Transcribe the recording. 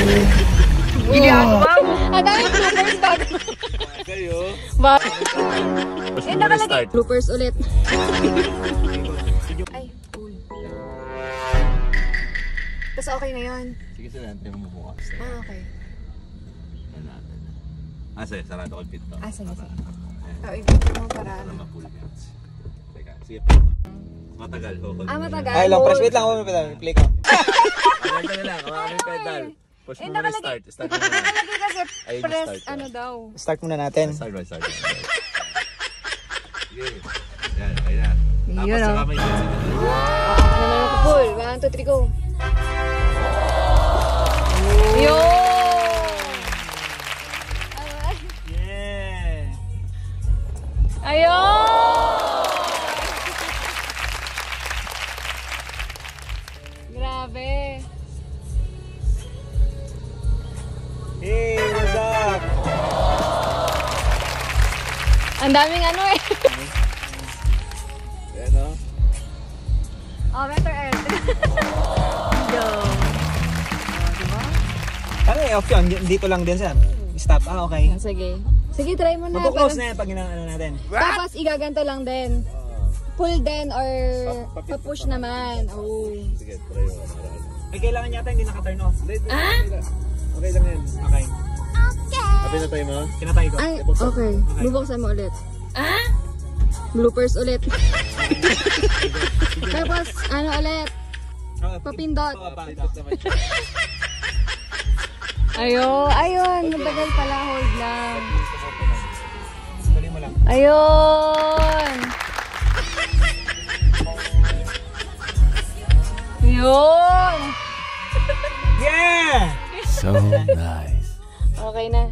Hindi ako ba? Ang dami bloopers bago. Kayo? Ba? Eh, nakalagay. Bloopers ulit. Ay, cool. Tapos okay na yun. Sige sila, tayo mo bukas. Ah, okay. Yan natin. Ah, sige, sarado ko yung pinto. Ah, sige, sige. Oh, i-video mo para ano. Ma-full hands. Teka, sige. Matagal. Ah, matagal. Ay, long press. Wait lang, play ko. Ganito na lang, kawakan yung pedal. Push mo muna start. Start mo muna. Nakalagay kasi Ayun, press start, ano daw. Start muna natin. Start. Sige. Yan, ayan. Tapos Yun, saka oh. may hands. Ano naman ako full. 1, 2, 3, go. Yo! Yeah! Ayun! Grabe. Hey, what's up? Ang daming ano eh. Yan, o. Oh, better end. Yo. Diba? Ano eh, off yun? Dito lang din siya. Stop. Ah, okay. Sige. Sige, try mo na. Magpo-close na yan pag ano natin. Tapos igaganto lang din. Pull din or pa-push naman. Oh. Sige, try mo. Ay, kailangan yata hindi naka-turn off. Okay lang yan. Okay. Happy na tayo mo? Kinatay ko. Ay, okay. Bubuksan mo ulit. Ah? Bloopers ulit. Tapos, ano ulit? Papindot. Ayun. Matagal pala. Hold lang. Tuloy mo lang. Ayun. Yun. Yeah! So nice. Okay na.